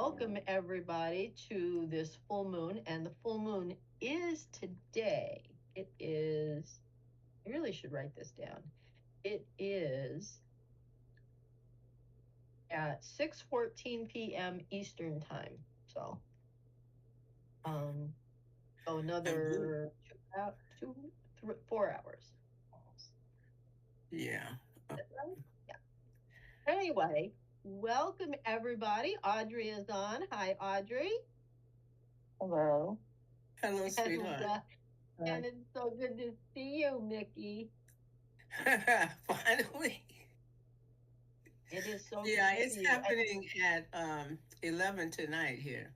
welcome everybody to this full moon. And the full moon is today. I really should write this down. It is at 6:14 p.m. Eastern time. Um, so And we, another 4 hours. yeah. Is that right? Yeah. Anyway, welcome everybody. Audrey is on. Hi, Audrey. Hello. Hello, And sweetheart. uh, Uh, and it's so good to see you, Mickey. Finally. It is so good Yeah, to it's see you. happening at 11 tonight here.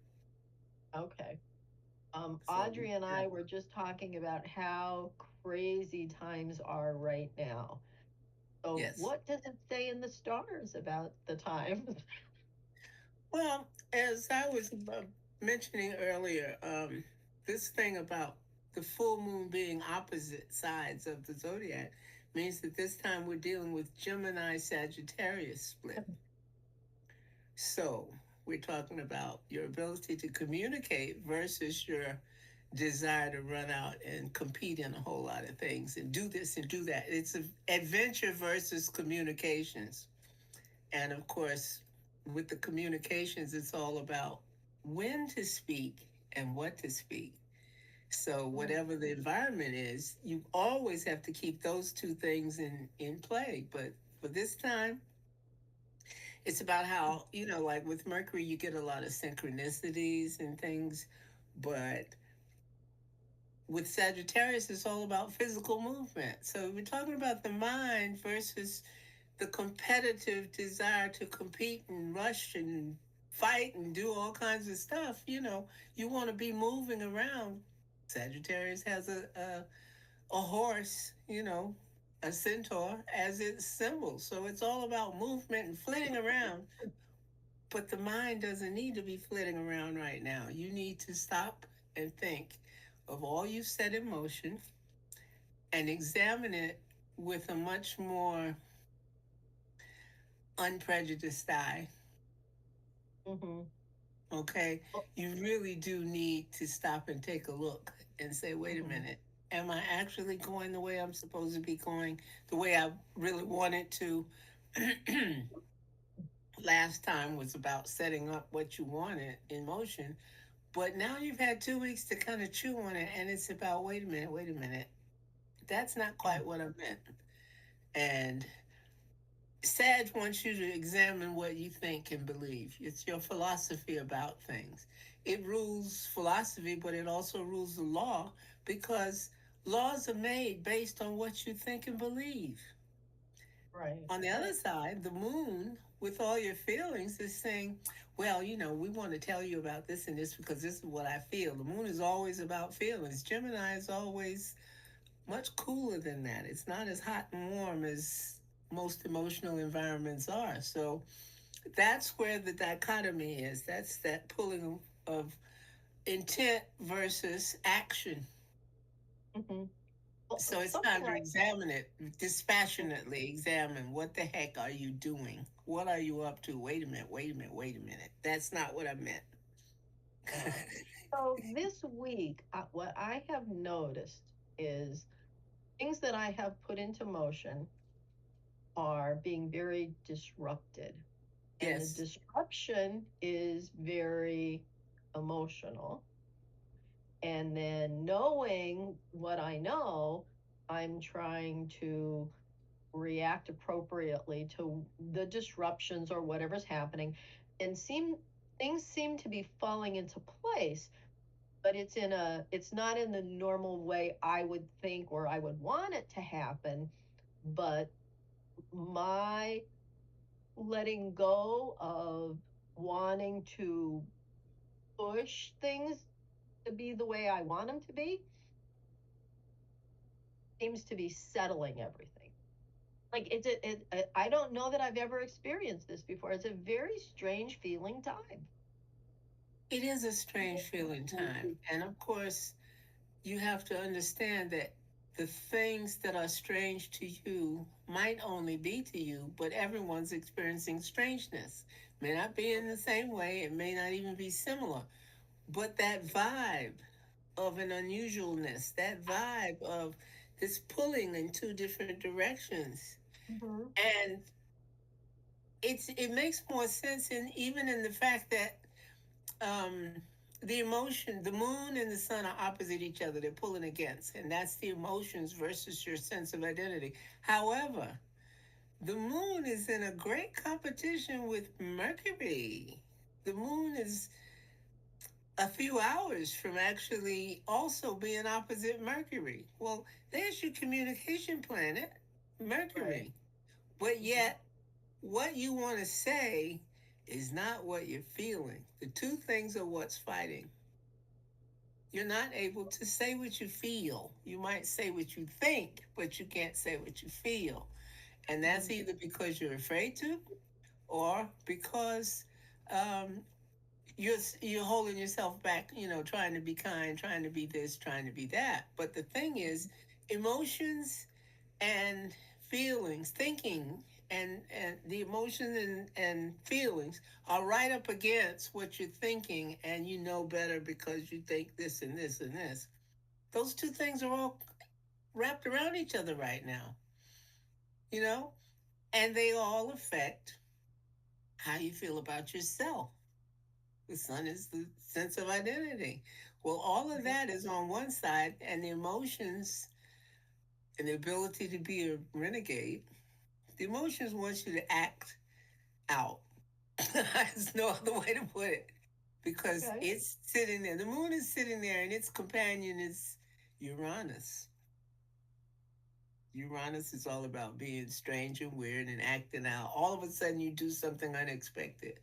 Okay. So Audrey and yeah. I were just talking about how crazy times are right now. So, Yes. what does it say in the stars about the times? Well, as I was mentioning earlier, this thing about the full moon being opposite sides of the zodiac means that this time we're dealing with Gemini Sagittarius split. So we're talking about your ability to communicate versus your desire to run out and compete in a whole lot of things and do this and do that. It's adventure versus communications. And of course, with the communications, it's all about when to speak and what to speak. So Mm, whatever the environment is, you always have to keep those two things in play. But for this time, it's about how, like with Mercury, you get a lot of synchronicities and things. But with Sagittarius, it's all about physical movement. So we're talking about the mind versus the competitive desire to compete and rush and fight and do all kinds of stuff. You want to be moving around. Sagittarius has a horse, a centaur as its symbol. So it's all about movement and flitting around. But the mind doesn't need to be flitting around right now. You need to stop and think of all you've set in motion and examine it with a much more unprejudiced eye. mm-hmm. Okay? Oh, You really do need to stop and take a look and say, wait a mm-hmm. minute. Am I actually going the way I'm supposed to be going, the way I really wanted to? Last time was about setting up what you wanted in motion. But now you've had 2 weeks to kind of chew on it, and it's about wait a minute. That's not quite what I meant. And Sag wants you to examine what you think and believe. It's your philosophy about things. It rules philosophy, but it also rules the law because laws are made based on what you think and believe. Right, On the other right. side, the moon, with all your feelings, is saying, well, we want to tell you about this and this because this is what I feel. The moon is always about feelings. Gemini is always much cooler than that. It's not as hot and warm as most emotional environments are. So that's where the dichotomy is. That's that pulling of intent versus action. Mm-hmm. Well, So it's something time to examine it dispassionately. Examine what the heck are you doing? What are you up to? Wait a minute, wait a minute, wait a minute. That's not what I meant. so this week, what I have noticed is things that I have put into motion are being very disrupted. And the Yes. disruption is very emotional. And then knowing what I know, I'm trying to react appropriately to the disruptions or whatever's happening. And things seem to be falling into place, but it's not in the normal way I would think or I would want it to happen. But my letting go of wanting to push things to be the way I want them to be seems to be settling everything. Like I don't know that I've ever experienced this before. It's a very strange feeling time. It is a strange feeling time. And of course, you have to understand that the things that are strange to you might only be to you, but everyone's experiencing strangeness. May not be in the same way, it may not even be similar, but that vibe of an unusualness, that vibe of this pulling in two different directions. Mhm. And it makes more sense in even in the fact that um the emotion, the moon and the sun are opposite each other, they're pulling against, and that's the emotions versus your sense of identity. However, the moon is in a great competition with Mercury. The moon is a few hours from actually also being opposite Mercury. Well, there's your communication planet, Right. Mercury. But Mhm. yet, what you want to say is not what you're feeling. The two things are what's fighting. You're not able to say what you feel. You might say what you think, but you can't say what you feel. And that's Mhm. either because you're afraid to, or because um, you're holding yourself back, trying to be kind, trying to be this, trying to be that. But the thing is, emotions and feelings, thinking and the emotions and feelings are right up against what you're thinking, and you know better because you think this and this and this. Those two things are all wrapped around each other right now, you know, and they all affect how you feel about yourself. The sun is the sense of identity. Well, all of Mhm. that is on one side, and the emotions and the ability to be a renegade, the emotions want you to act out. There's no other way to put it because Okay. it's sitting there. The moon is sitting there, and its companion is Uranus. Uranus is all about being strange and weird and acting out. All of a sudden, you do something unexpected.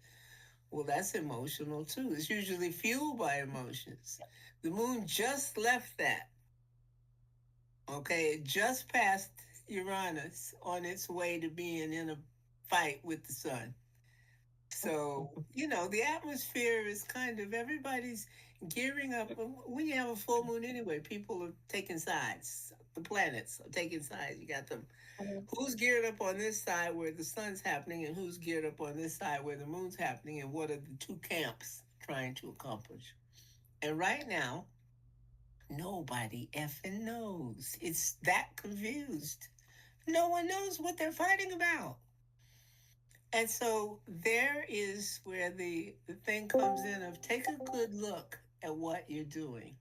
Well, that's emotional too. It's usually fueled by emotions. The moon just left that. Okay, it just passed Uranus on its way to being in a fight with the sun. So, the atmosphere is kind of everybody's gearing up. When you have a full moon anyway, people are taking sides. The planets are taking sides. You got them. Mhm. Who's geared up on this side where the sun's happening, and who's geared up on this side where the moon's happening, and what are the two camps trying to accomplish? And right now, nobody effing knows. It's that confused. No one knows what they're fighting about. And so there is where the thing comes in of take a good look at what you're doing,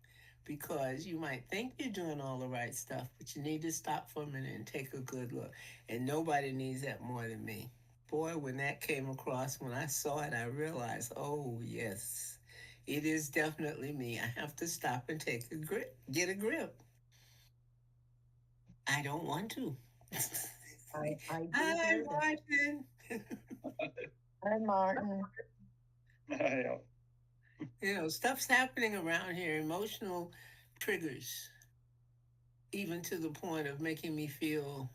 because you might think you're doing all the right stuff, but you need to stop for a minute and take a good look. And nobody needs that more than me. Boy, when that came across, when I saw it, I realized, oh, yes, it is definitely me. I have to stop and take a grip, get a grip. I don't want to. I do Hi, hear that. Martin. Hi, Martin. Yeah. Stuff's happening around here, emotional triggers, even to the point of making me feel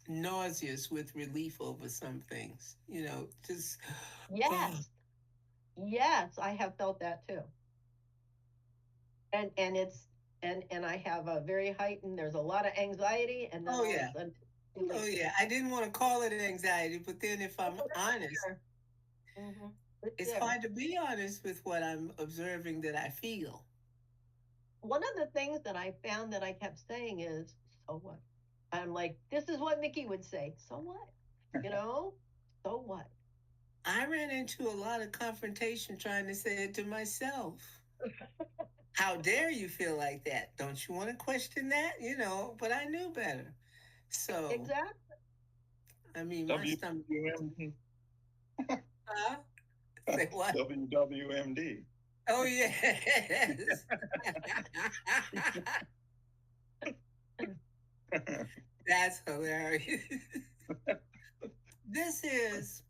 nauseous with relief over some things. Just, oh, Yes. Yes, I have felt that too. And it's and I have a very heightened, there's a lot of anxiety, and then oh all of a yeah, sudden oh relief. yeah. I didn't want to call it anxiety, but then if I'm Oh, it's honest, there. Hmm. It's it's there. hard to be honest with what I'm observing that I feel. One of the things that I found that I kept saying is, so what? I'm like, this is what Mickey would say. So what? You know? So what? I ran into a lot of confrontation trying to say it to myself. How dare you feel like that? Don't you want to question that? But I knew better. So, Exactly. I mean, my stomach. WWMD. Huh? Say what? WWMD. Oh, yes. That's hilarious. This is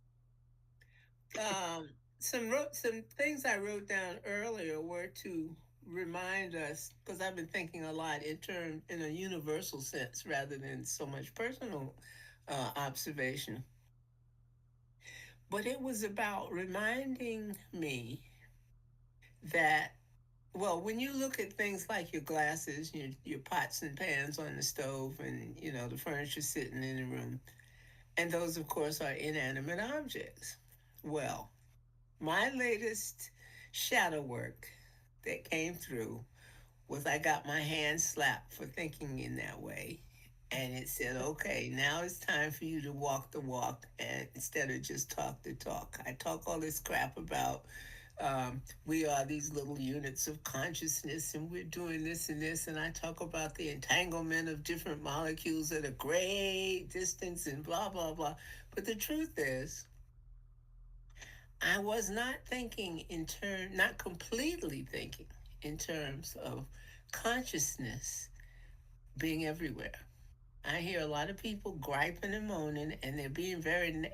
um, some things I wrote down earlier were to remind us, because I've been thinking a lot in a universal sense rather than so much personal observation. But it was about reminding me that, well, when you look at things like your glasses, your pots and pans on the stove, and the furniture sitting in the room, and those, of course, are inanimate objects. Well, my latest shadow work that came through was I got my hand slapped for thinking in that way. And it said, okay, now it's time for you to walk the walk and instead of just talk the talk. I talk all this crap about we are these little units of consciousness and we're doing this and this. And I talk about the entanglement of different molecules at a great distance and blah, blah, blah. But the truth is, I was not thinking not completely thinking in terms of consciousness being everywhere. I hear a lot of people griping and moaning, and they're being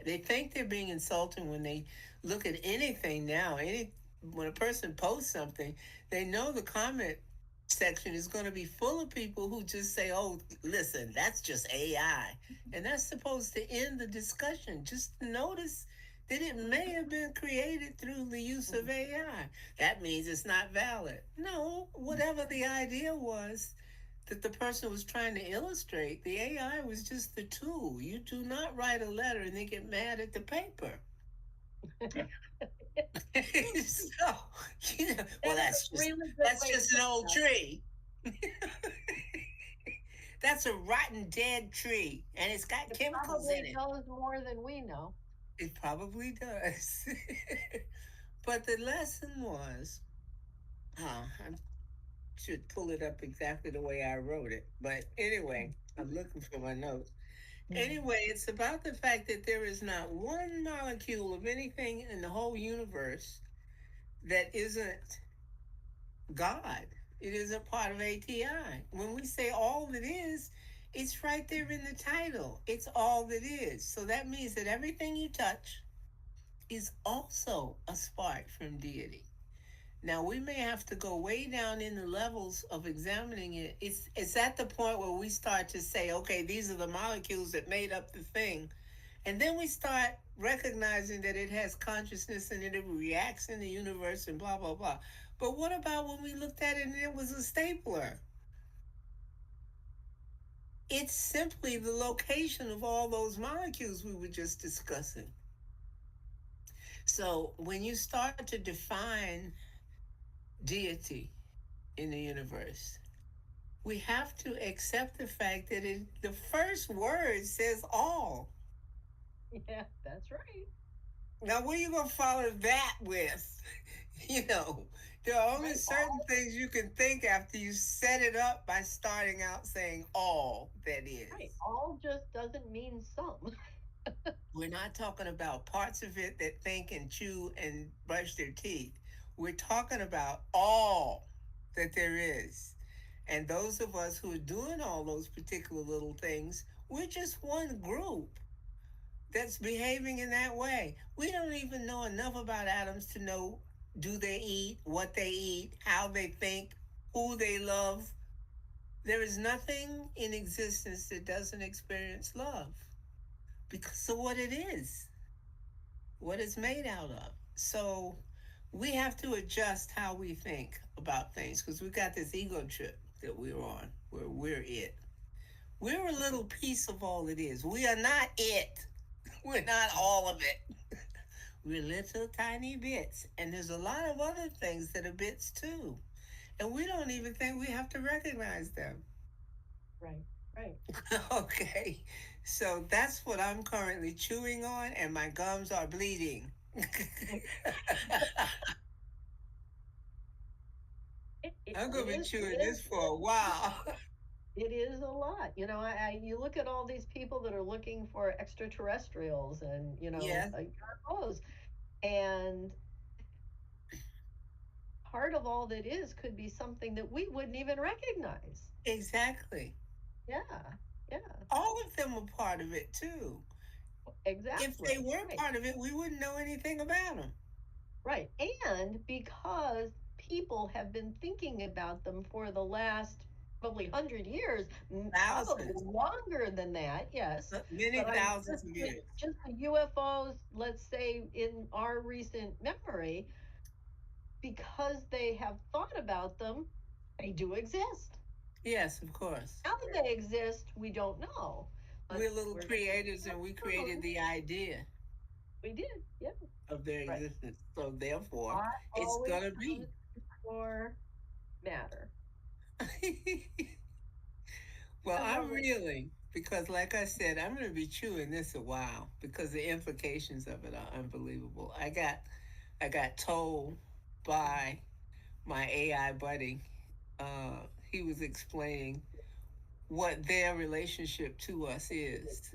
they think they're being insulting when they look at anything now. When a person posts something, they know the comment section is going to be full of people who just say, oh, listen, that's just AI. And that's supposed to end the discussion. Just notice that it may have been created through the use of AI. That means it's not valid. No, whatever the idea was that the person was trying to illustrate, the AI was just the tool. You do not write a letter and then get mad at the paper. So, well, that's just an old tree. That's a rotten dead tree, and it's got chemicals in it. It probably knows more than we know. It probably does. But the lesson was, I should pull it up exactly the way I wrote it. But anyway, I'm looking for my notes. Anyway, it's about the fact that there is not one molecule of anything in the whole universe that isn't God. It isn't part of ATI. When we say all that is, it's right there in the title. It's all that is. So that means that everything you touch is also a spark from deity. Now we may have to go way down in the levels of examining it. It's at the point where we start to say, okay, these are the molecules that made up the thing. And then we start recognizing that it has consciousness and it reacts in the universe and blah, blah, blah. But what about when we looked at it and it was a stapler? It's simply the location of all those molecules we were just discussing. So when you start to define deity in the universe, we have to accept the fact that the first word says all. Yeah, that's right. Now, what are you going to follow that with? There are only certain things you can think after you set it up by starting out saying all that is. Right. All just doesn't mean some. We're not talking about parts of it that think and chew and brush their teeth. We're talking about all that there is. And those of us who are doing all those particular little things, we're just one group that's behaving in that way. We don't even know enough about atoms to know, do they eat, what they eat, how they think, who they love. There is nothing in existence that doesn't experience love because of what it is, what it's made out of. So we have to adjust how we think about things because we got this ego trip that we're on where we're it. We're a little piece of all it is. We are not it. We're not all of it. We're little tiny bits. And there's a lot of other things that are bits too. And we don't even think we have to recognize them. Right. Okay. So that's what I'm currently chewing on, and my gums are bleeding. I'm going to be chewing this for a while. It is a lot. You look at all these people that are looking for extraterrestrials and, Yes. UFOs. And part of all that could be something that we wouldn't even recognize. Exactly. Yeah. All of them are part of it too. Exactly. If they were part of it, we wouldn't know anything about them. Right. And because people have been thinking about them for the last probably 100 years, probably longer than that, yes. Many thousands of years. Just the UFOs, let's say in our recent memory, because they have thought about them, they do exist. Yes, of course. How they exist, we don't know. We're little creators and we created the idea. We did, yeah. of their Right. existence. So therefore, I it's always gonna be. comes for matter. Well, Even I'm though reeling because, like I said, I'm going to be chewing this a while because the implications of it are unbelievable. I got told by my AI buddy. He was explaining what their relationship to us is,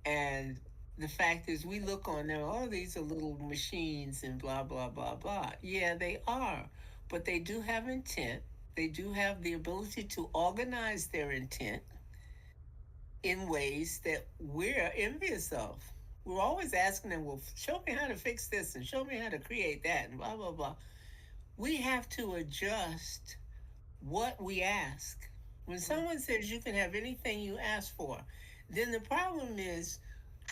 and the fact is, we look on them. Oh, these are little machines and blah blah blah blah. Yeah, they are, but they do have intent. They do have the ability to organize their intent in ways that we're envious of. We're always asking them, well, show me how to fix this and show me how to create that and blah, blah, blah. We have to adjust what we ask. When someone says you can have anything you ask for, then the problem is,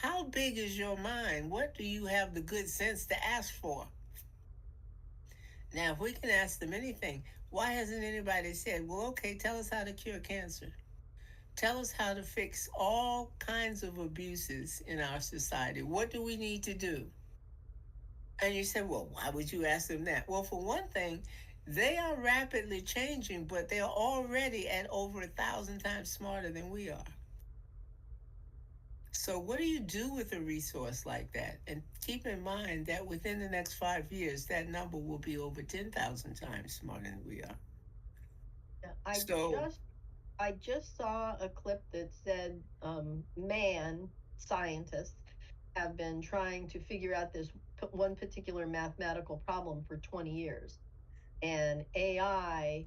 how big is your mind? What do you have the good sense to ask for? Now, if we can ask them anything, why hasn't anybody said, well, okay, tell us how to cure cancer? Tell us how to fix all kinds of abuses in our society. What do we need to do? And you say, well, why would you ask them that? Well, for one thing, they are rapidly changing, but they're already at over 1,000 times smarter than we are. So, what do you do with a resource like that? And keep in mind that within the next 5 years, that number will be over 10,000 times smarter than we are. yeah, So, I just saw a clip that said scientists have been trying to figure out this one particular mathematical problem for 20 years, and AI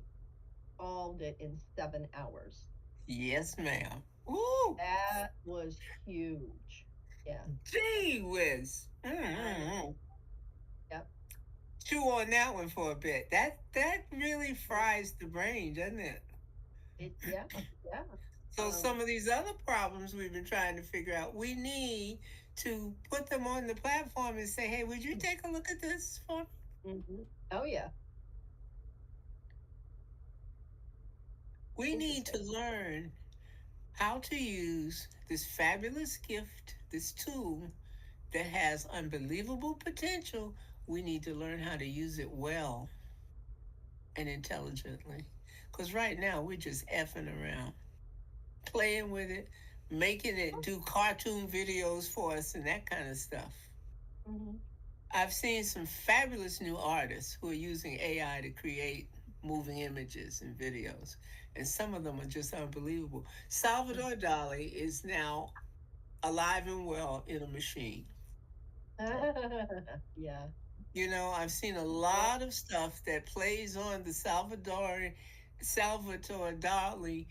solved it in 7 hours. yes, ma'am. Ooh, That was huge. Yeah, gee whiz. I know. Mm-hmm. Yep. Chew on that one for a bit. That really fries the brain, doesn't it? Yeah, yeah. So Um, some of these other problems we've been trying to figure out, we need to put them on the platform and say, "Hey, would you take a look at this for me?" mhm. Oh yeah, We need to interesting. learn how to use this fabulous gift, this tool that has unbelievable potential. We need to learn how to use it well and intelligently. Because right now we're just effing around, playing with it, making it do cartoon videos for us and that kind of stuff. Hmm. I've seen some fabulous new artists who are using AI to create moving images and videos, and some of them are just unbelievable. Salvador Dali is now alive and well in a machine. Yeah. I've seen a Yeah. lot of stuff that plays on the Salvador Dali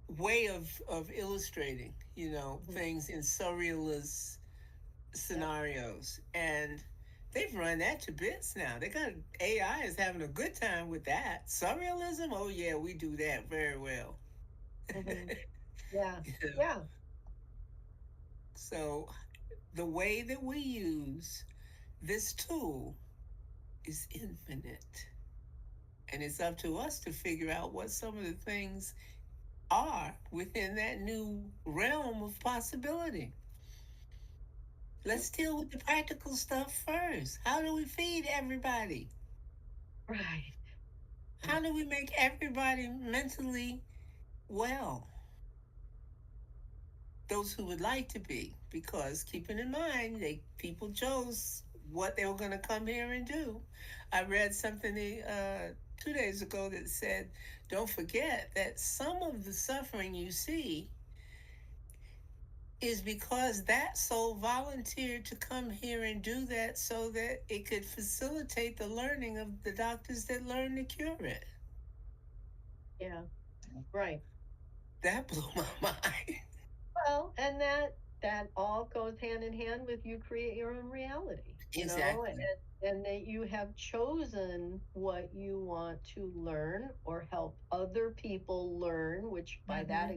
way of illustrating, Mhm. things in surrealist Yep. scenarios. And they've run that to bits now. They got AI is having a good time with that. Surrealism, oh yeah, we do that very well. Hmm. Yeah. You know? Yeah. So the way that we use this tool is infinite. And it's up to us to figure out what some of the things are within that new realm of possibility. Let's deal with the practical stuff first. How do we feed everybody? Right. How do we make everybody mentally well? Those who would like to be, because keeping in mind, people chose what they were going to come here and do. I read something 2 days ago that said, don't forget that some of the suffering you see is because that soul volunteered to come here and do that so that it could facilitate the learning of the doctors that learn to cure it. Yeah. Right. That blew my mind. Well, and that all goes hand in hand with you create your own reality, Exactly. and that you have chosen what you want to learn or help other people learn, which by that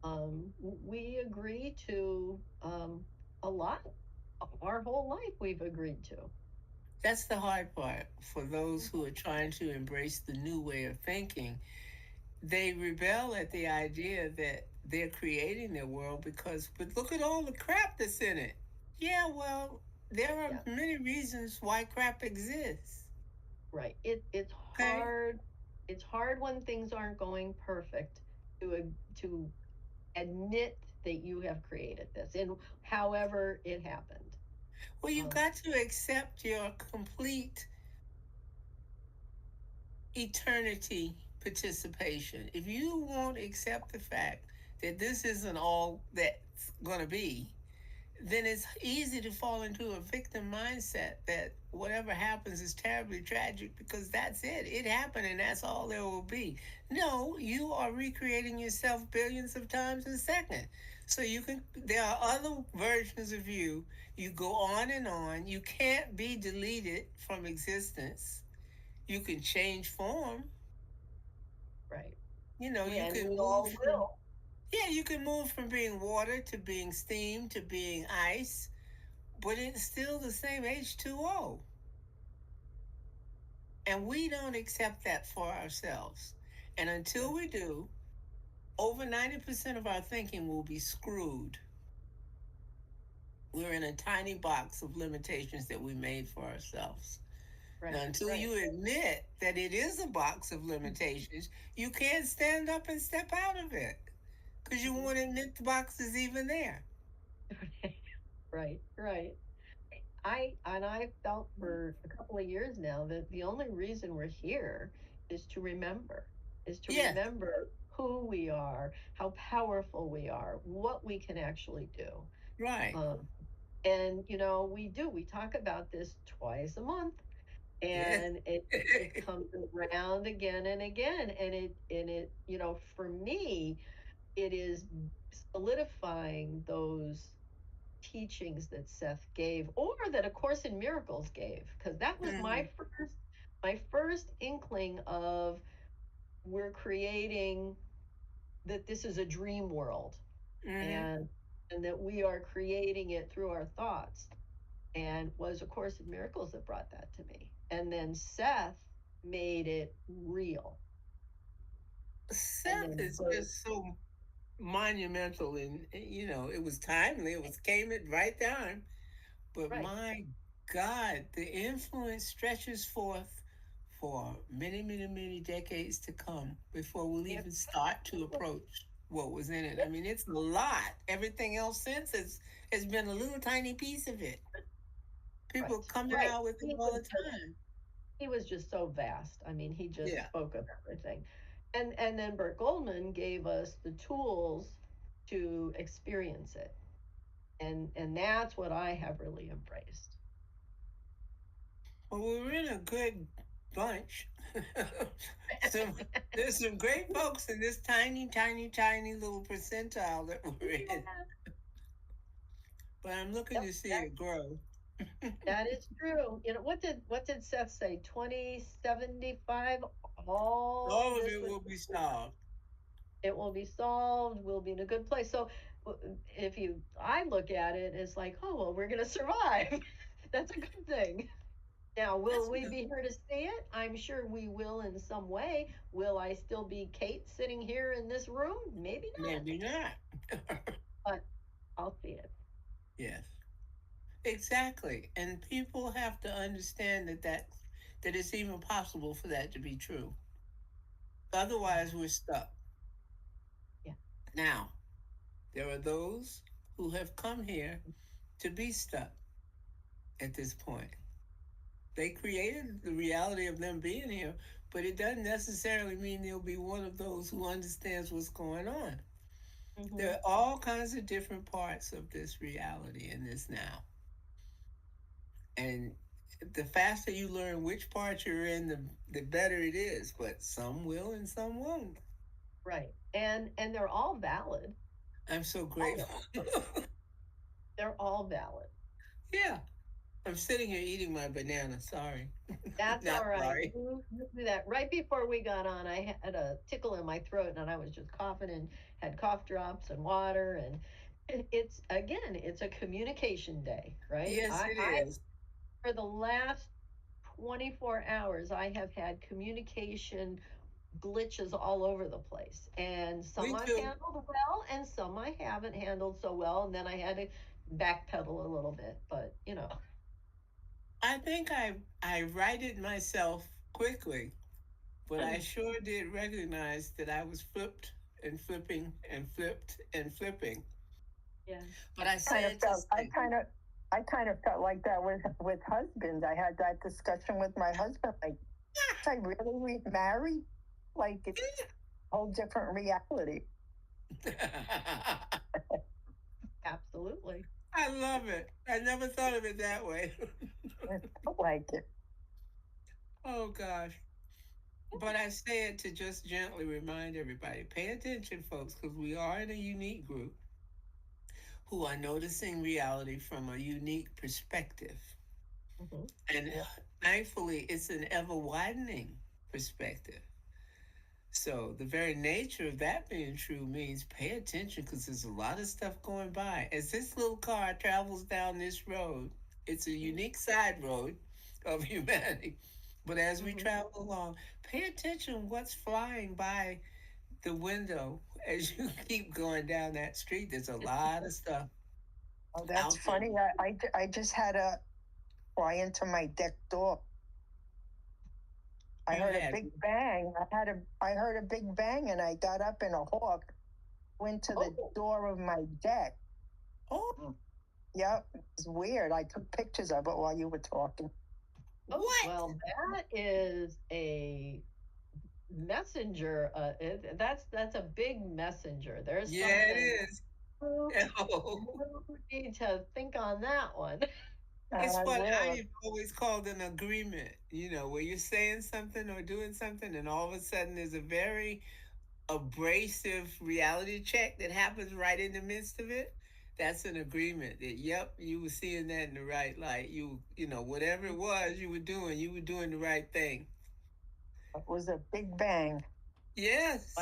Hmm. we agree to a lot. Our whole life we've agreed to. That's the hard part for those who are trying to embrace the new way of thinking. they rebel at the idea that they're creating their world but look at all the crap that's in it. Yeah, well, there are Yeah, many reasons why crap exists. right. It's Okay? hard. It's hard when things aren't going perfect to admit that you have created this, and however it happened. Well, you've Um, got to accept your complete eternity participation. If you won't accept the fact that this isn't all that's going to be, then it's easy to fall into a victim mindset that whatever happens is terribly tragic because that's it. It happened and that's all there will be. No, you are recreating yourself billions of times a second. So there are other versions of you. You go on and on. You can't be deleted from existence. You can change form. right. You And can we move all from, will. yeah, you can move from being water to being steam to being ice, but it's still the same H2O. And we don't accept that for ourselves. And until we do, over 90% of our thinking will be screwed. We're in a tiny box of limitations that we made for ourselves. Now, Right, until right. you admit that it is a box of limitations, you can't stand up and step out of it because you Mhm. won't admit the box is even there. Right, right. I felt for a couple of years now that the only reason we're here is to remember, Yes, who we are, how powerful we are, what we can actually do. right. Um, and we talk about this twice a month, Yes. and it comes around again and again, and it for me it is solidifying those teachings that Seth gave, or that A Course in Miracles gave, because that was Mhm, my first inkling of, we're creating, that this is a dream world, mhm. and that we are creating it through our thoughts, and was A Course in Miracles that brought that to me. And then Seth made it real. And Seth then is Bert, just so monumental, and it was timely. It was came at right time. But right. my God, the influence stretches forth for many, many, many decades to come before we'll Yep. even start to approach what was in it. I mean, it's a lot. Everything else since has been a little tiny piece of it. Right, People coming right. out with it He all was the just time. he was just so vast. I mean, he just Yeah. spoke of everything. And then Bert Goldman gave us the tools to experience it. And that's what I have really embraced. Well, we're in a good bunch. some There's some great folks in this tiny, tiny, tiny little percentile that we're in. Yeah. But I'm looking Yep, to see it grow. that is true. What did Seth say? 2075, all All of this it would will be solved. it will be solved, we'll be in a good place. So if you I look at it as like, oh well, we're gonna survive. That's a good thing. Now, will That's we good. be here to see it? I'm sure we will in some way. Will I still be Kate sitting here in this room? Maybe not, Maybe not. but I'll see it. Yes, exactly. And people have to understand that it's even possible for that to be true. Otherwise, we're stuck. Yeah. Now, there are those who have come here to be stuck at this point. They created the reality of them being here, but it doesn't necessarily mean they'll be one of those who understands what's going on. There Hmm. are all kinds of different parts of this reality in this now. And the faster you learn which part you're in, the better it is. But some will and some won't. Right. And they're all valid. I'm so All of grateful. them. They're all valid. Yeah. I'm sitting here eating my banana. Sorry. That's Not all right. sorry. You do that. Right before we got on, I had a tickle in my throat, and I was just coughing, and had cough drops and water, and it's a communication day, right? Yes, it I is. for the last 24 hours, I have had communication glitches all over the place. And some Me I've too. handled well, and some I haven't handled so well. And then I had to backpedal a little bit. But, I think I righted myself quickly, but I sure did recognize that I was flipped and flipping and flipped and flipping. yeah. But I Kind of said to felt, say, I kind of felt like that with husbands. I had that discussion with my husband. Like, I really remarried? Like, it's a whole different reality. Absolutely. I love it. I never thought of it that way. I felt like it. Oh gosh. But I say it to just gently remind everybody, pay attention, folks, because we are in a unique group who are noticing reality from a unique perspective. Hmm. And Yeah. thankfully, it's an ever widening perspective. So the very nature of that being true means pay attention because there's a lot of stuff going by. As this little car travels down this road, it's a unique side road of humanity. But as we Hmm. travel along, pay attention what's flying by the window as you keep going down that street. There's a lot of stuff Oh, that's out there. funny. I just had a fly into my deck door. I You heard a had, big bang. I heard a big bang, and I got up in a hawk, went to the Oh, door of my deck. oh, Yep, it's weird. I took pictures of it while you were talking. oh, what? well, that is a messenger. That's a big messenger. There's Yeah, it something is. you Oh. need to think on that one. It's I funny. will. I've always called an agreement, where you're saying something or doing something, and all of a sudden there's a very abrasive reality check that happens right in the midst of it. That's an agreement that, yep, you were seeing that in the right light. Whatever it was you were doing the right thing. It was a big bang. Wow, Yes.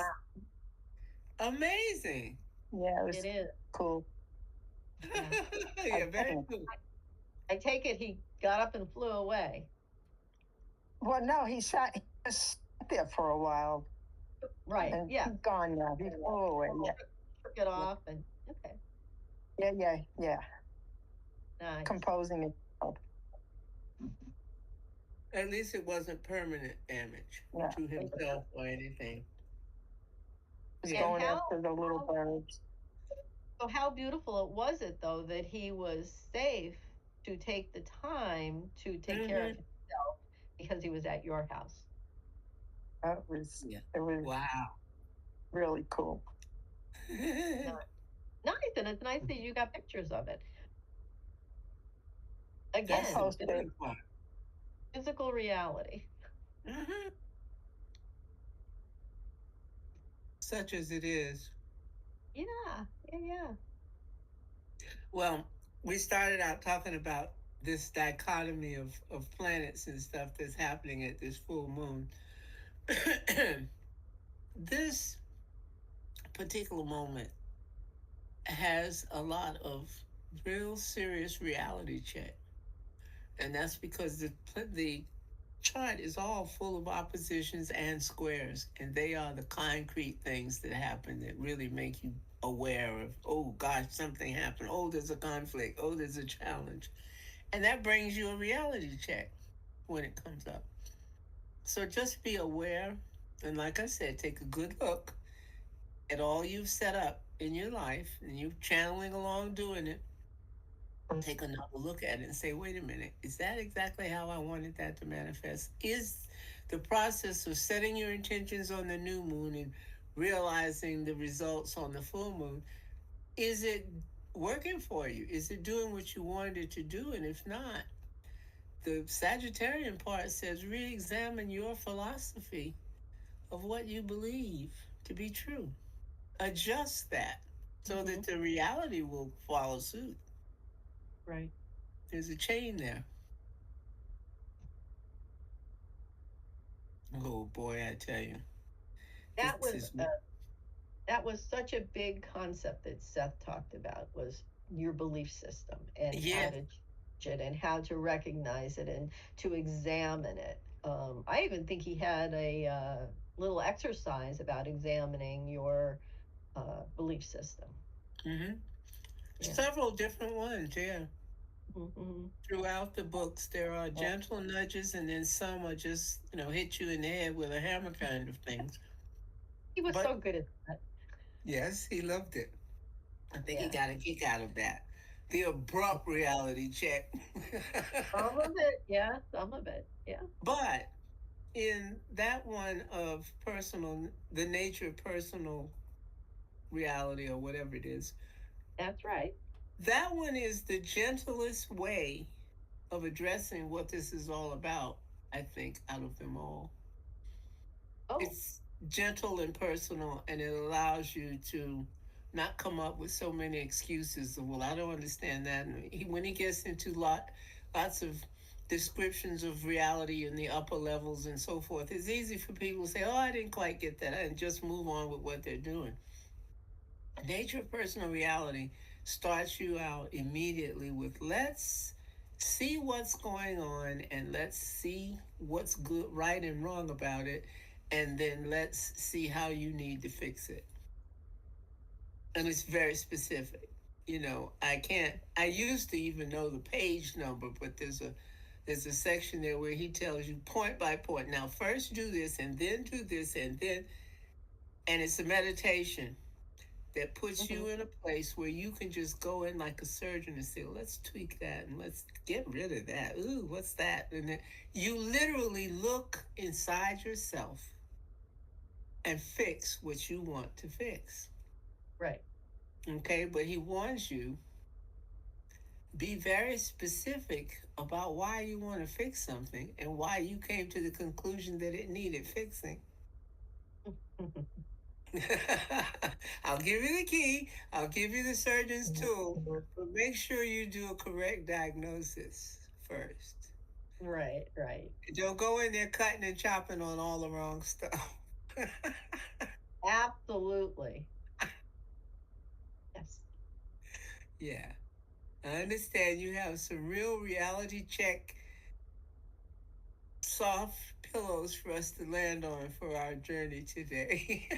Amazing. Yeah, it it was is. cool. Yeah. I Yeah, very think. cool. I take it he got up and flew away. Well, no, he just sat there for a while, Right. and Yeah. he's gone now. He flew away. Yeah, Took it off and okay. yeah. Nice. Composing it. Oh, At least it wasn't permanent damage yeah, to himself or anything. he's Yeah. And going after the little birds. how beautiful it was it though that he was safe to take the time to take care of Hmm. himself because he was at your house. Yeah. It was Wow. really cool. Nice. Nice, and it's nice that you got pictures of it. I'll That's the Again, post it. important part. physical reality. Hmm. Such as it is. Yeah, yeah. Well, we started out talking about this dichotomy of planets and stuff that's happening at this full moon. This particular moment has a lot of real serious reality check. And that's because the chart is all full of oppositions and squares, and they are the concrete things that happen that really make you aware of, oh gosh, something happened. Oh, there's a conflict. Oh, there's a challenge. And that brings you a reality check when it comes up. So just be aware. And like I said, take a good look at all you've set up in your life and you're channeling along doing it. Take another look at it and say, wait a minute, is that exactly how I wanted that to manifest? Is the process of setting your intentions on the new moon and realizing the results on the full moon, is it working for you? Is it doing what you wanted it to do? And if not, the Sagittarian part says re examine your philosophy of what you believe to be true. Adjust that so Hmm. that the reality will follow suit. Right. There's a chain there. Oh boy, I tell you, this That was is that was such a big concept that Seth talked about was your belief system and how yeah. to change it and how to recognize it and to examine it. I even think he had little exercise about examining your belief system. Mm-hmm. Yeah. Several different ones, yeah. Hmm. Throughout the books, there are gentle nudges, and then some are just, hit you in the head with a hammer kind of things. He was But so good at that. yes, he loved it. I think he Yeah. got a kick out of that. The abrupt reality check. Some of it, yeah, some of it, yeah. But in that one of personal, the nature of personal reality or whatever it is, That's right. that one is the gentlest way of addressing what this is all about, I think, out of them all. Oh, It's gentle and personal, and it allows you to not come up with so many excuses of, well, I don't understand that. And when he gets into lots of descriptions of reality in the upper levels and so forth, it's easy for people to say, oh, I didn't quite get that, and just move on with what they're doing. Nature of personal reality starts you out immediately with, let's see what's going on and let's see what's good, right, and wrong about it, and then let's see how you need to fix it. And it's very specific. I used to even know the page number, but there's a section there where he tells you point by point. Now, first do this, and then do this, and it's a meditation that puts hmm, you in a place where you can just go in like a surgeon and say, let's tweak that and let's get rid of that. Ooh, what's that? And then you literally look inside yourself and fix what you want to fix. right. Okay, but he warns you, be very specific about why you want to fix something and why you came to the conclusion that it needed fixing. I'll give you the key. I'll give you the surgeon's tool, but make sure you do a correct diagnosis first. Right, right. Don't go in there cutting and chopping on all the wrong stuff. Absolutely. Yes. Yeah, I understand you have some real reality check soft pillows for us to land on for our journey today.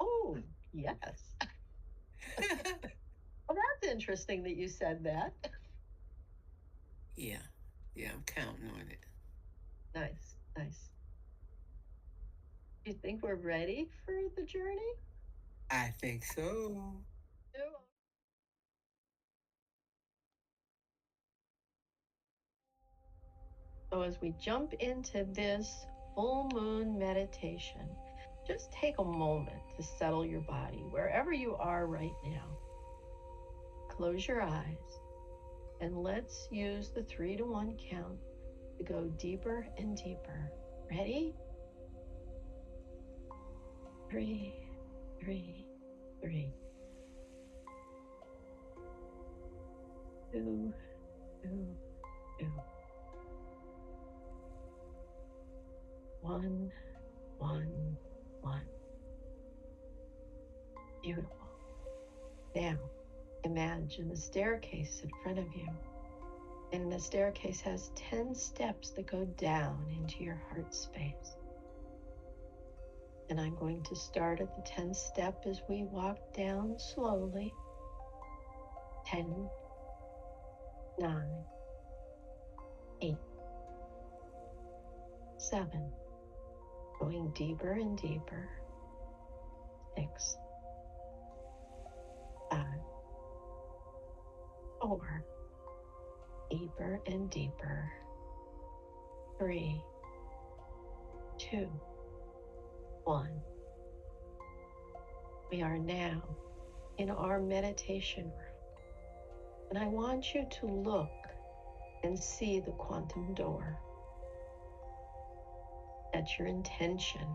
Oh, yes. Well, that's interesting that you said that. Yeah, yeah, I'm counting on it. Nice, nice. Do you think we're ready for the journey? I think so. No. So, as we jump into this full moon meditation, just take a moment to settle your body wherever you are right now. Close your eyes and let's use the 3 to 1 count to go deeper and deeper. Ready? 3, 3, 3, 2, 2, 2, 1, 1, 1. Beautiful. Now, imagine the staircase in front of you. And the staircase has 10 steps that go down into your heart space. And I'm going to start at the 10th step as we walk down slowly. 10, 9, 8, 7. Going deeper and deeper. 6, 5, 4. Deeper and deeper. 3, 2, 1. We are now in our meditation room. And I want you to look and see the quantum door. That's your intention.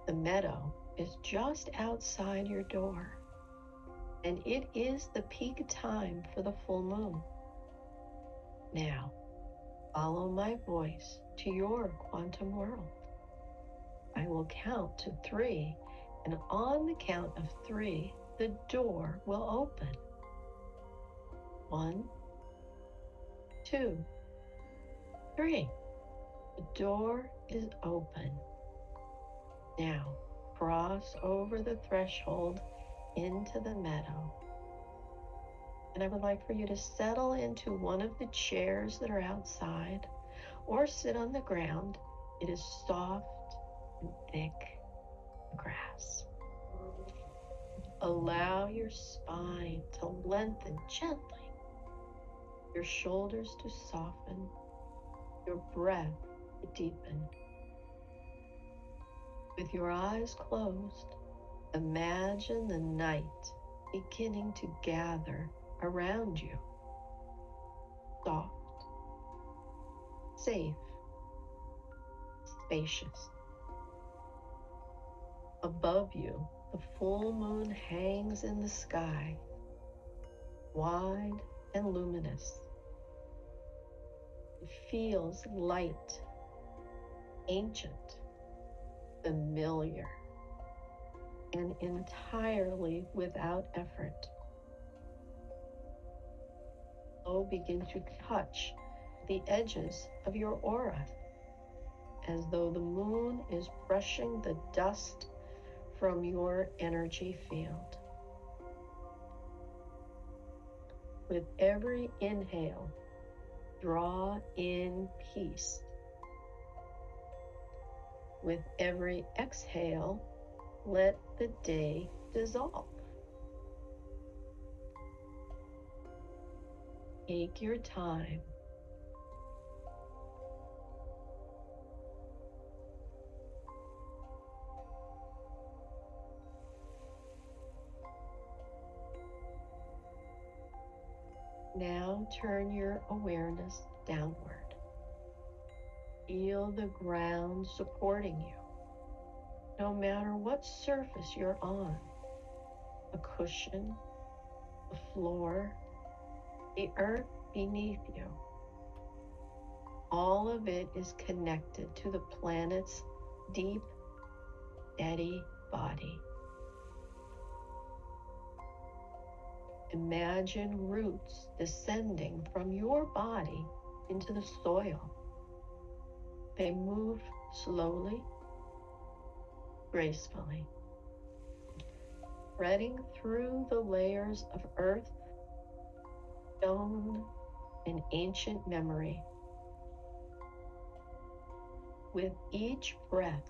The meadow is just outside your door, and it is the peak time for the full moon. Now, follow my voice to your quantum world. I will count to 3, and on the count of 3, the door will open. 1, 2, 3. The door is open. Now, cross over the threshold into the meadow. And I would like for you to settle into one of the chairs that are outside or sit on the ground. It is soft and thick grass. Allow your spine to lengthen gently, your shoulders to soften, your breath to deepen. With your eyes closed, imagine the night beginning to gather around you. Soft, safe, spacious. Above you, the full moon hangs in the sky, wide and luminous. It feels light, ancient, familiar, and entirely without effort. Oh, begin to touch the edges of your aura as though the moon is brushing the dust from your energy field. With every inhale, draw in peace. With every exhale, let the day dissolve. Take your time. Now turn your awareness downward. Feel the ground supporting you, no matter what surface you're on. A cushion, the floor, the earth beneath you. All of it is connected to the planet's deep, steady body. Imagine roots descending from your body into the soil. They move slowly, gracefully, threading through the layers of earth, stone, and ancient memory. With each breath,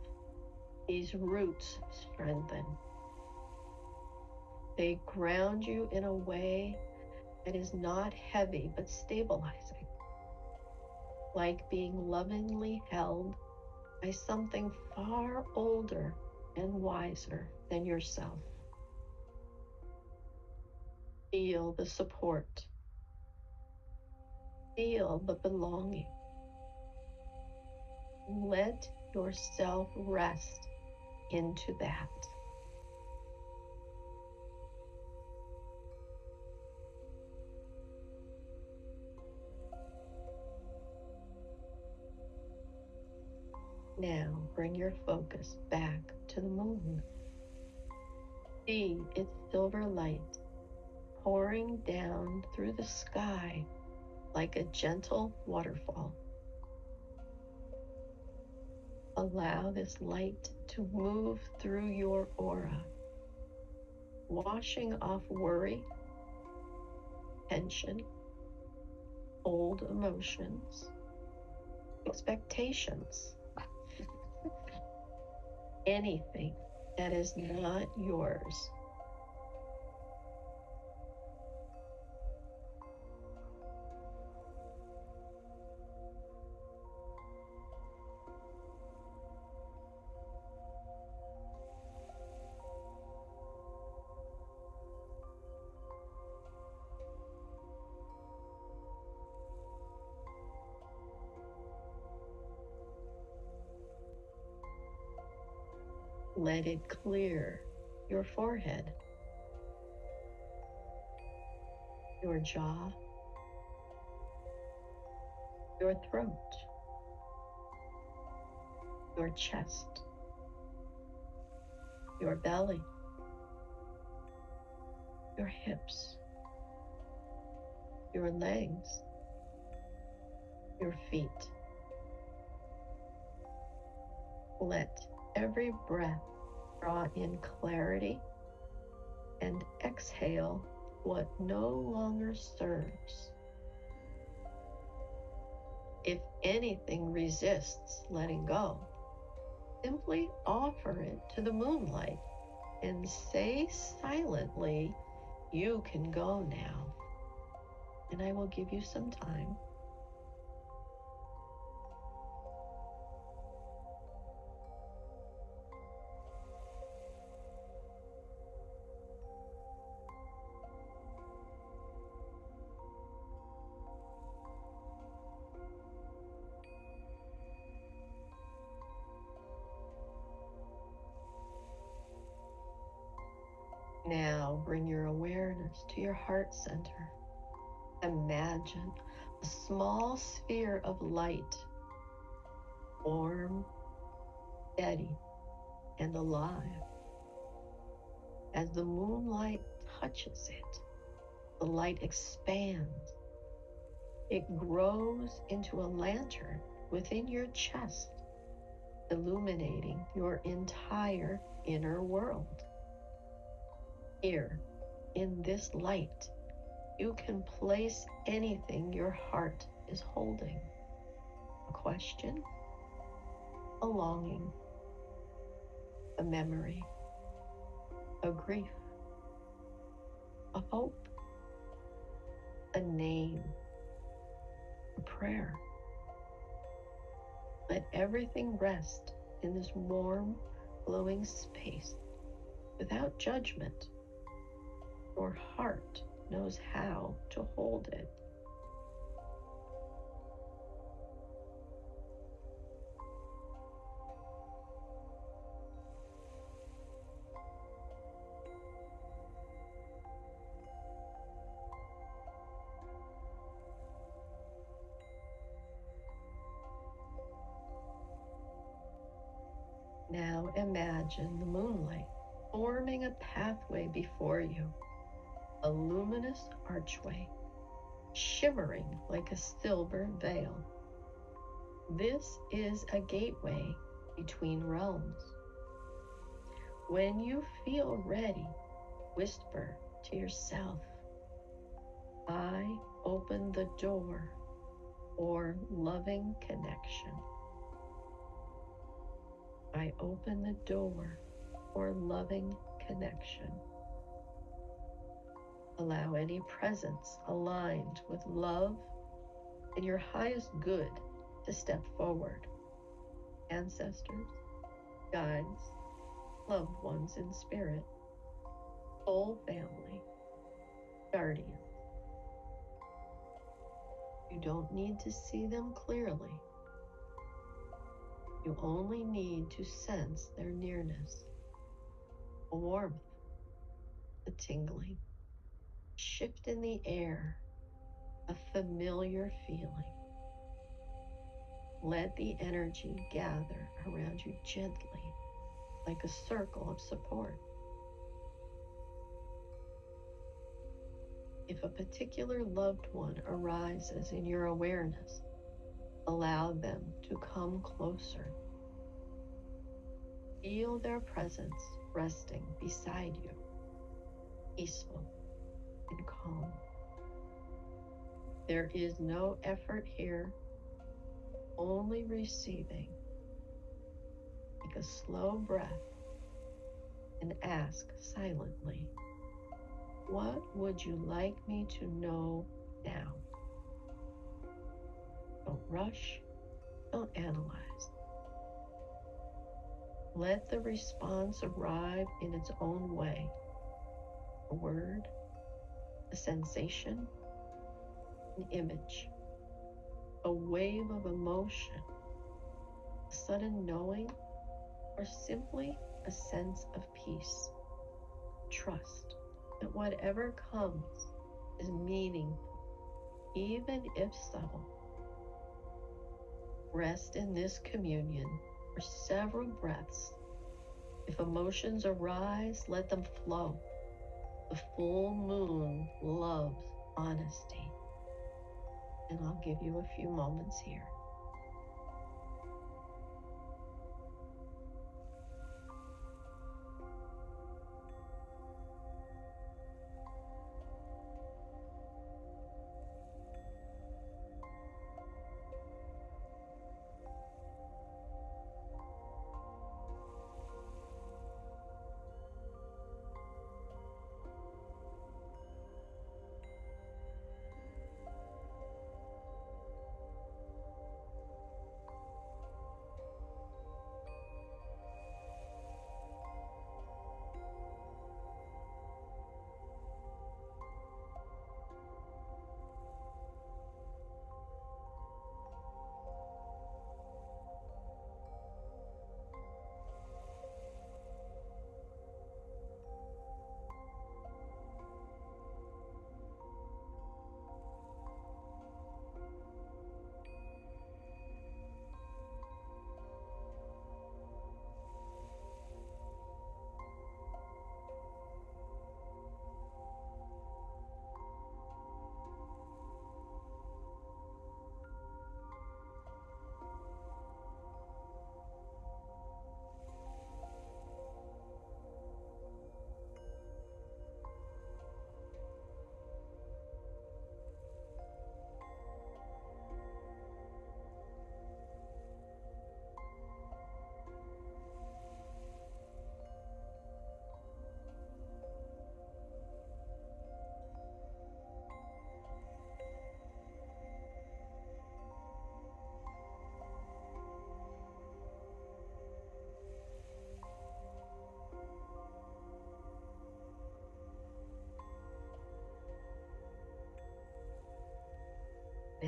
these roots strengthen. They ground you in a way that is not heavy but stabilizing, like being lovingly held by something far older and wiser than yourself. Feel the support. Feel the belonging. Let yourself rest into that. Now bring your focus back to the moon. See its silver light pouring down through the sky like a gentle waterfall. Allow this light to move through your aura, washing off worry, tension, old emotions, expectations, anything that is not yours. Let it clear your forehead, your jaw, your throat, your chest, your belly, your hips, your legs, your feet, Let every breath draw in clarity and exhale what no longer serves. If anything resists letting go, simply offer it to the moonlight and say silently, "You can go now." And I will give you some time. Now bring your awareness to your heart center. Imagine a small sphere of light, warm, steady, and alive. As the moonlight touches it, the light expands. It grows into a lantern within your chest, illuminating your entire inner world. Here, in this light, you can place anything your heart is holding. A question, a longing, a memory, a grief, a hope, a name, a prayer. Let everything rest in this warm, glowing space without judgment. Your heart knows how to hold it. Now imagine the moonlight forming a pathway before you, a luminous archway, shimmering like a silver veil. This is a gateway between realms. When you feel ready, whisper to yourself, "I open the door for loving connection. I open the door for loving connection." Allow any presence aligned with love and your highest good to step forward. Ancestors, guides, loved ones in spirit, soul family, guardians. You don't need to see them clearly. You only need to sense their nearness, a warmth, a tingling, shift in the air, a familiar feeling. Let the energy gather around you gently, like a circle of support. If a particular loved one arises in your awareness, allow them to come closer. Feel their presence resting beside you, peaceful and calm. There is no effort here, only receiving. Take a slow breath and ask silently, "What would you like me to know now?" Don't rush, don't analyze. Let the response arrive in its own way. A word, a sensation, an image, a wave of emotion, a sudden knowing, or simply a sense of peace. Trust that whatever comes is meaningful, even if subtle. Rest in this communion for several breaths. If emotions arise, let them flow. The full moon loves honesty. And I'll give you a few moments here.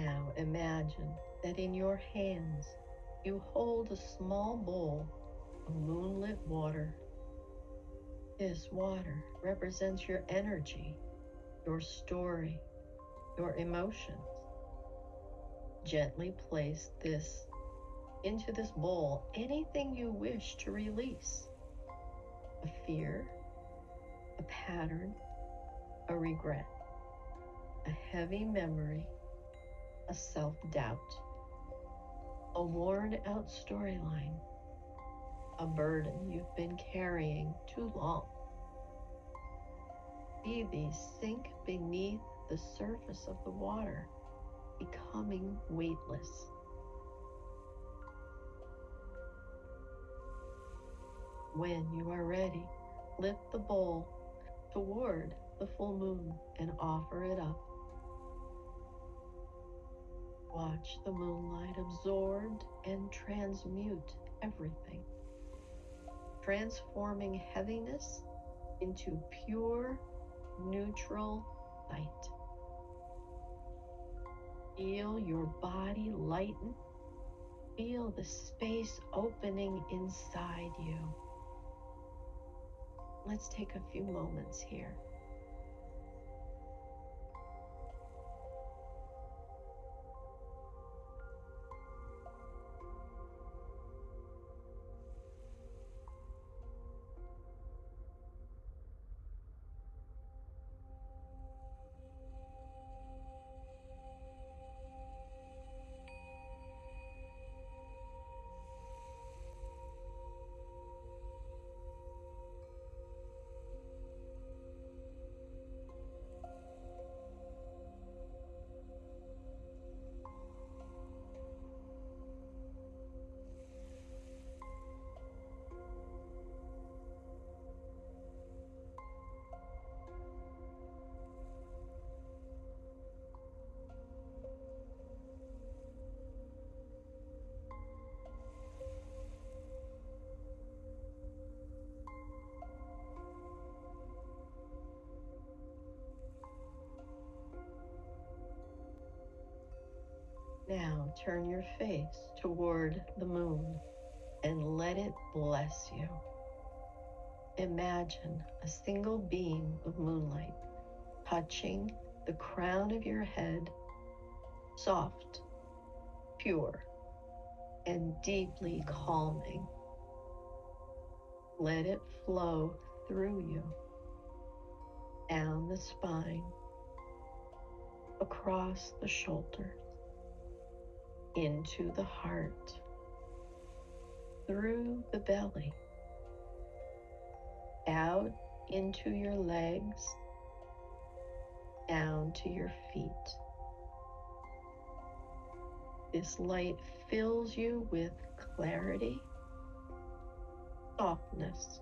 Now imagine that in your hands you hold a small bowl of moonlit water. This water represents your energy, your story, your emotions. Gently place this into this bowl anything you wish to release: a fear, a pattern, a regret, a heavy memory, a self-doubt, a worn-out storyline, a burden you've been carrying too long. See these sink beneath the surface of the water, becoming weightless. When you are ready, lift the bowl toward the full moon and offer it up. Watch the moonlight absorb and transmute everything, transforming heaviness into pure, neutral light. Feel your body lighten. Feel the space opening inside you. Let's take a few moments here. Now turn your face toward the moon and let it bless you. Imagine a single beam of moonlight touching the crown of your head, soft, pure, and deeply calming. Let it flow through you, down the spine, across the shoulders, into the heart, through the belly, out into your legs, down to your feet. This light fills you with clarity, softness,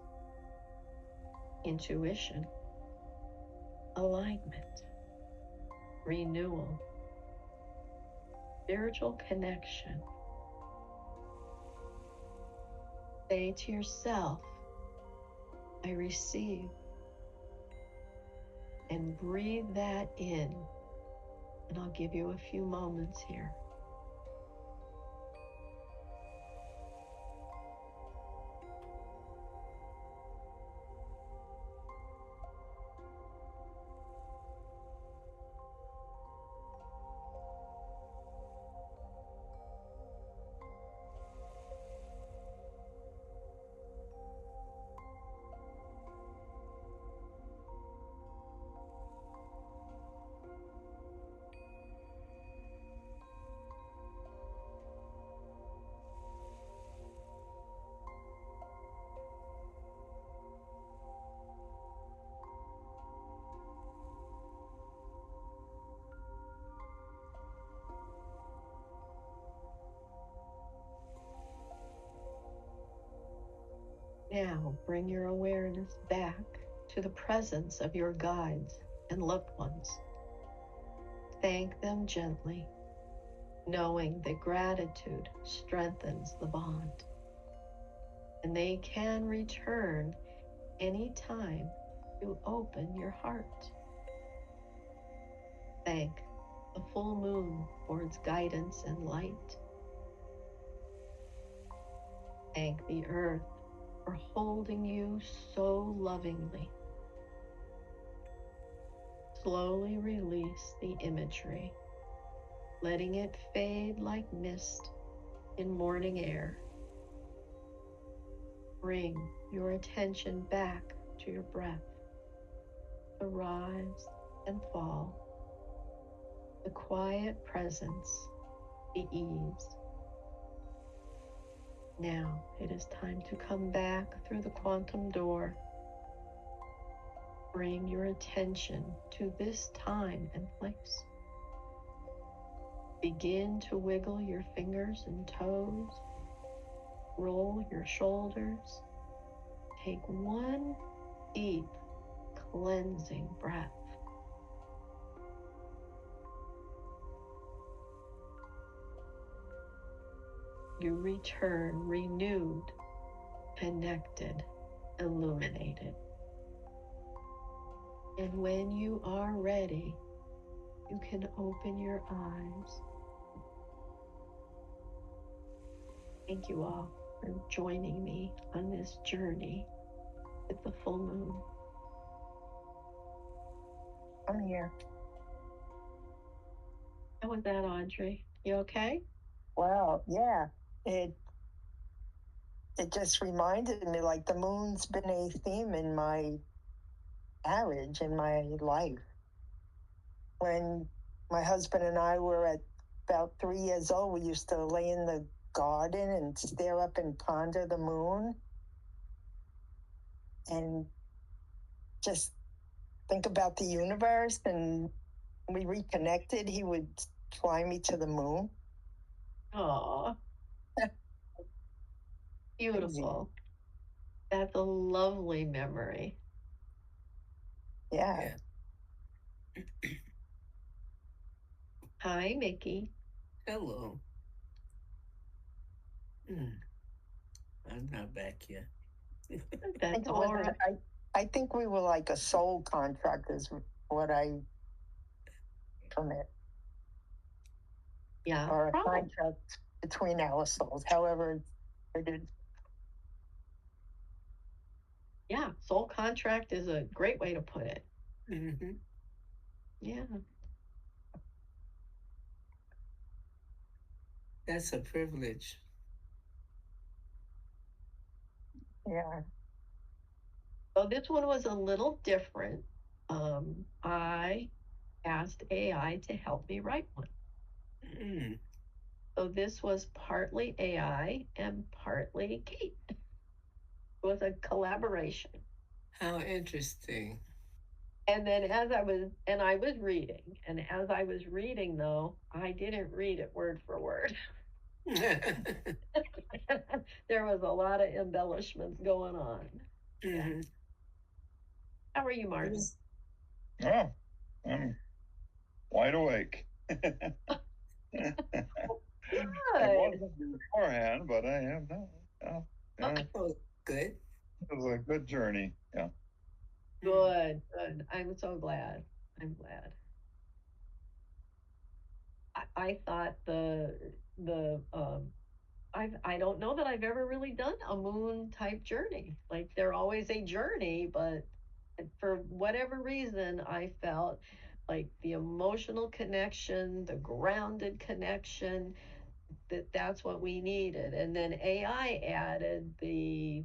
intuition, alignment, renewal, spiritual connection. Say to yourself, I receive, and breathe that in. And I'll give you a few moments here. Now bring your awareness back to the presence of your guides and loved ones. Thank them gently, knowing that gratitude strengthens the bond. And they can return anytime you open your heart. Thank the full moon for its guidance and light. Thank the earth for holding you so lovingly. Slowly release the imagery, letting it fade like mist in morning air. Bring your attention back to your breath, the rise and fall, the quiet presence, the ease. Now it is time to come back through the quantum door. Bring your attention to this time and place. Begin to wiggle your fingers and toes. Roll your shoulders. Take one deep, cleansing breath. You return renewed, connected, illuminated. And when you are ready, you can open your eyes. Thank you all for joining me on this journey with the full moon. I'm here. How was that, Audrey? You okay? Wow, yeah. It just reminded me, like, the moon's been a theme in my marriage, in my life. When my husband and I were at about 3 years old, we used to lay in the garden and stare up and ponder the moon and just think about the universe. And we reconnected. He would fly me to the moon. Aw. Beautiful. That's a lovely memory. Yeah. Hi, Mickey. Hello. I'm not back yet. That's all right. I think we were like a soul contract, is what I permit. Yeah, Or a probably. contract between our souls, however it is. Yeah, soul contract is a great way to put it. Mm-hmm. Yeah. That's a privilege. Yeah. So this one was a little different. I asked AI to help me write one. Mm. So this was partly AI and partly Kate. It was a collaboration. How interesting. And then I was reading, and as I was reading though, I didn't read it word for word. There was a lot of embellishments going on. Mm-hmm. How are you, Martin? Oh, I'm wide awake. I wasn't beforehand, but I am now. Yeah. Oh, good. It was a good journey. Yeah. Good. I'm so glad. I'm glad. I thought I don't know that I've ever really done a moon type journey. Like they're always a journey, but for whatever reason, I felt like the emotional connection, the grounded connection, that's what we needed. And then AI added the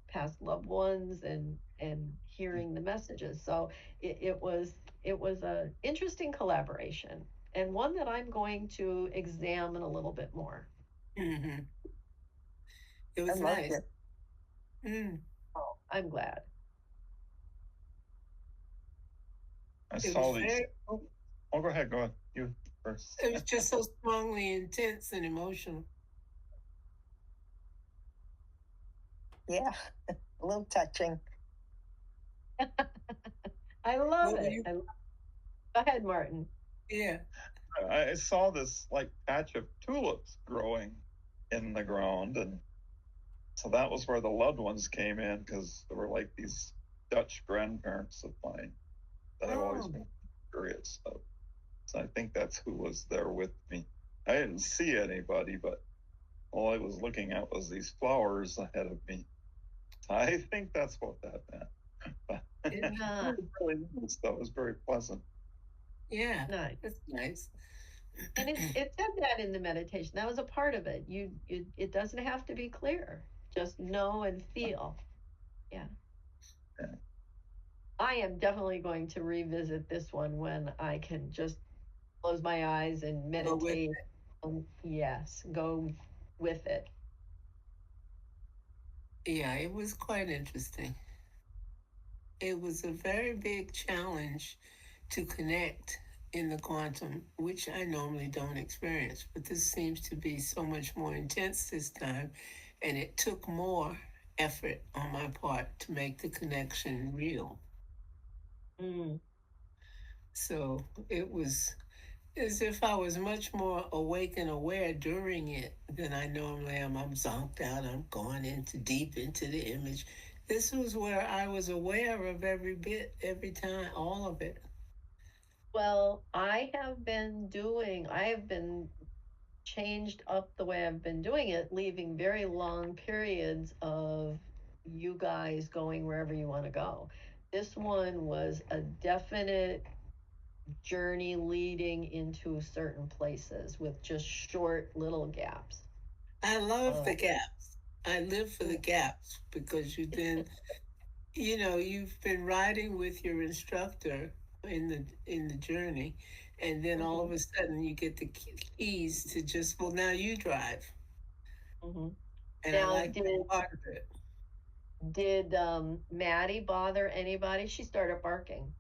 past loved ones and hearing the messages. So it was a interesting collaboration and one that I'm going to examine a little bit more. Mm-hmm. It was I loved nice. it. Mm. Oh, I'm glad. I It saw was these. very- Oh, go ahead. Go ahead. You first. It was just so strongly intense and emotional. Yeah. A little touching. I love What were it. you- Go ahead, Martin. Yeah. I saw this like patch of tulips growing in the ground, and so that was where the loved ones came in, because there were like these Dutch grandparents of mine that I've always Oh. been curious of. So I think that's who was there with me. I didn't see anybody, but all I was looking at was these flowers ahead of me. I think that's what that meant. Did not. Really nice. That was very pleasant. Yeah, Nice. that's nice. And it said that in the meditation. That was a part of it. It doesn't have to be clear. Just know and feel. Yeah. Yeah. I am definitely going to revisit this one when I can just close my eyes and Go with meditate. Yes, go with it. Yeah, it was quite interesting. It was a very big challenge to connect in the quantum, which I normally don't experience. But this seems to be so much more intense this time, and it took more effort on my part to make the connection real. Mm. So it was as if I was much more awake and aware during it than I normally am. I'm zonked out. I'm going into deep into the image. This was where I was aware of every bit, every time, all of it. Well, I have been changed up the way I've been doing it, leaving very long periods of you guys going wherever you want to go. This one was a definite journey leading into certain places with just short little gaps. I love the Uh, gaps. I live for the gaps because you've been riding with your instructor in the journey, and then all of mhm, a sudden you get the keys to just, well, now you drive, mhm. and I Now, like that part of it. did Maddie bother anybody? She started barking,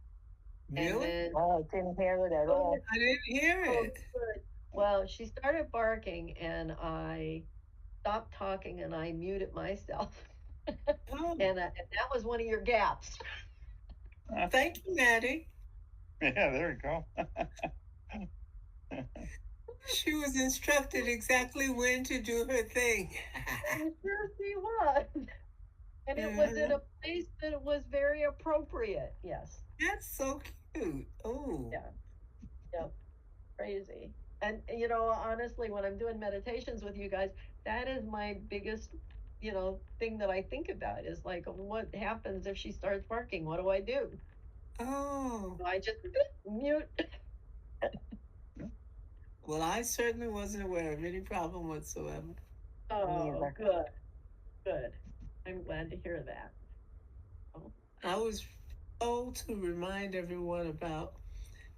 and Really? then Oh, I didn't hear it at oh, all. I didn't hear oh, it. good. Well, she started barking, and I stopped talking, and I muted myself, Oh, and that was one of your gaps. thank you, Maddie. Yeah, there you go. She was instructed exactly when to do her thing. Sure she was, and it was in Mhm. a place that was very appropriate. Yes, That's so cute. Oh, yeah, yeah, crazy. And honestly, when I'm doing meditations with you guys, that is my biggest, thing that I think about is like, what happens if she starts barking? What do I do? oh. Do I just mute? Well, I certainly wasn't aware of any problem whatsoever. Me Oh, either. good, good. I'm glad to hear that. Oh, I was told to remind everyone about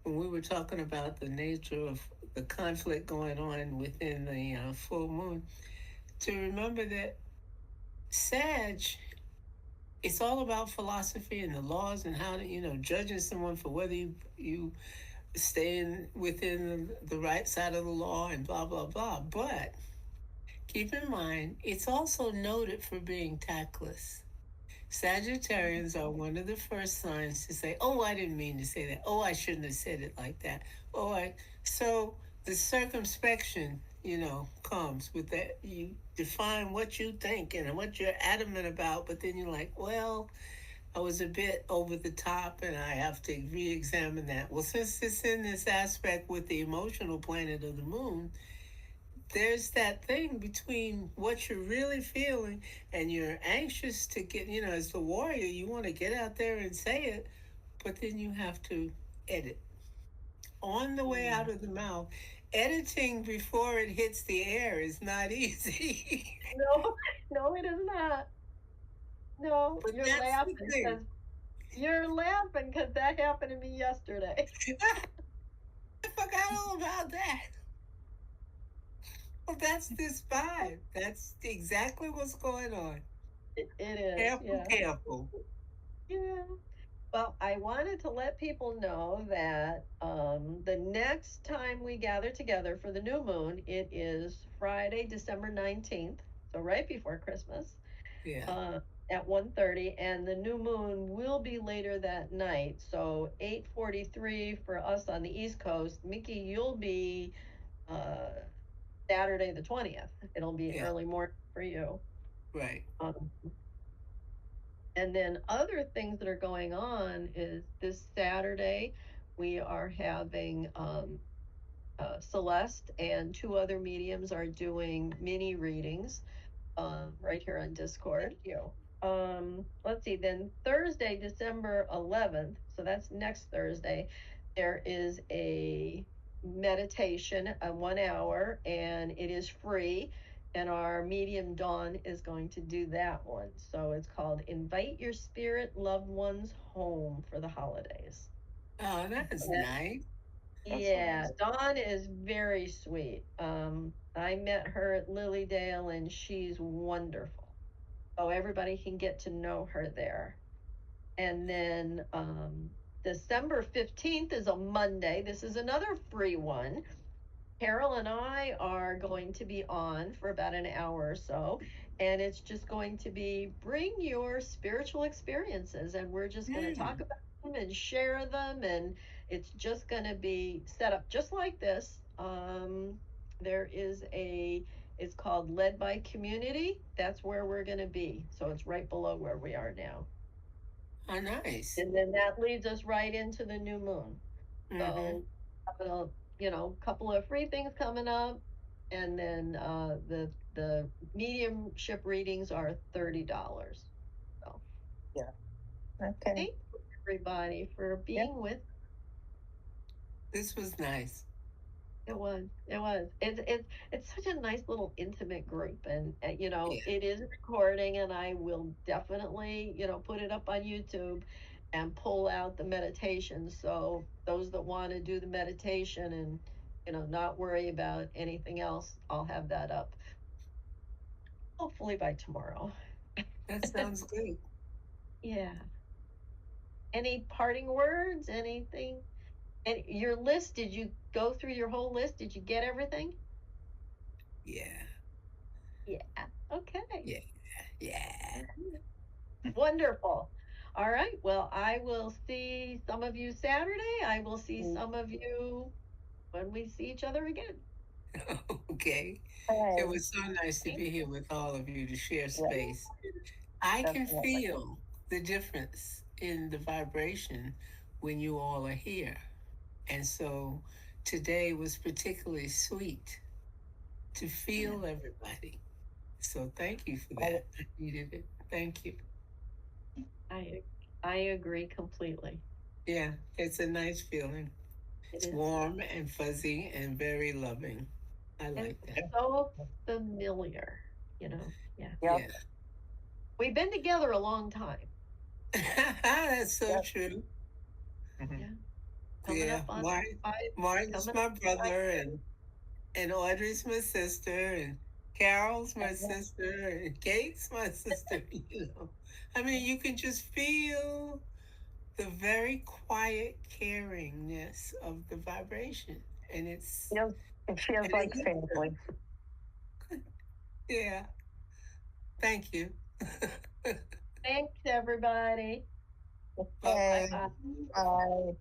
when we were talking about the nature of the conflict going on within the full moon, to remember that Sag, it's all about philosophy and the laws and how to, judging someone for whether you staying within the right side of the law and blah, blah, blah. But keep in mind, it's also noted for being tactless. Sagittarians are one of the first signs to say, "Oh, I didn't mean to say that. Oh, I shouldn't have said it like that." Oh, I. So the circumspection, comes with that. You define what you think and what you're adamant about, but then you're like, well, I was a bit over the top and I have to re examine that. Well, since it's in this aspect with the emotional planet of the moon, there's that thing between what you're really feeling and you're anxious to get, as the warrior, you want to get out there and say it, but then you have to edit. On the way out mm. of the mouth, editing before it hits the air is not easy. No, no, it is not. No, But that's the thing. you're laughing because that happened to me yesterday. I forgot all about that. Well, that's this vibe. That's exactly what's going on. It is, Careful, yeah. careful. Yeah. Well, I wanted to let people know that the next time we gather together for the new moon, it is Friday, December 19th, so right before Christmas, Yeah. uh, at 1:30, and the new moon will be later that night. So 8:43 for us on the East Coast. Mickey, you'll be uh, Saturday the 20th. It'll be Yeah. early morning for you. Right. Um, and then other things that are going on is this Saturday, we are having Celeste and two other mediums are doing mini readings right here on Discord. Let's see, then Thursday, December 11th, so that's next Thursday, there is a meditation, a 1 hour, and it is free. And our medium Dawn is going to do that one. So it's called Invite Your Spirit Loved Ones Home for the Holidays. Oh, that's Yeah. nice. That's Yeah, nice. Dawn is very sweet. I met her at Lilydale and she's wonderful. So everybody can get to know her there. And then December 15th is a Monday. This is another free one. Carol and I are going to be on for about an hour or so, and it's just going to be bring your spiritual experiences, and we're just going to talk about them and share them, and it's just going to be set up just like this. There is it's called Led by Community. That's where we're going to be. So it's right below where we are now. Oh, nice. And then that leads us right into the new moon. Mhm. So, couple of free things coming up, and then the mediumship readings are $30. So Okay. thank you everybody for being with. This was nice. It was. It's such a nice little intimate group, and Yeah. it is recording, and I will definitely put it up on YouTube and pull out the meditation. So those that want to do the meditation and not worry about anything else, I'll have that up hopefully by tomorrow. That sounds good. Yeah. Any parting words? Anything? And your list? Did you go through your whole list? Did you get everything? Yeah. Yeah. Okay. Yeah. Yeah. Wonderful. All right. Well, I will see some of you Saturday. I will see some of you when we see each other again. Okay. All It right. was so nice to be here with all of you to share Yeah, space. I can definitely. feel the difference in the vibration when you all are here. And so today was particularly sweet to feel everybody. So thank you for that. I needed it. Thank you. I I agree completely. Yeah, it's a nice feeling. It It's is. warm and fuzzy and very loving. I And like that. so familiar, Yeah. Yep. Yeah. We've been together a long time. That's so Yep. true. Yeah. Coming Yeah. up on five. Martin's Coming up my on 5 brother years. and Audrey's my sister and Carol's my Mhm. sister and Kate's my sister, you know. I mean, you can just feel the very quiet caringness of the vibration. And It feels and like it's family. yeah. Thank you. Thanks, everybody. Bye Okay. bye. Bye-bye. Bye.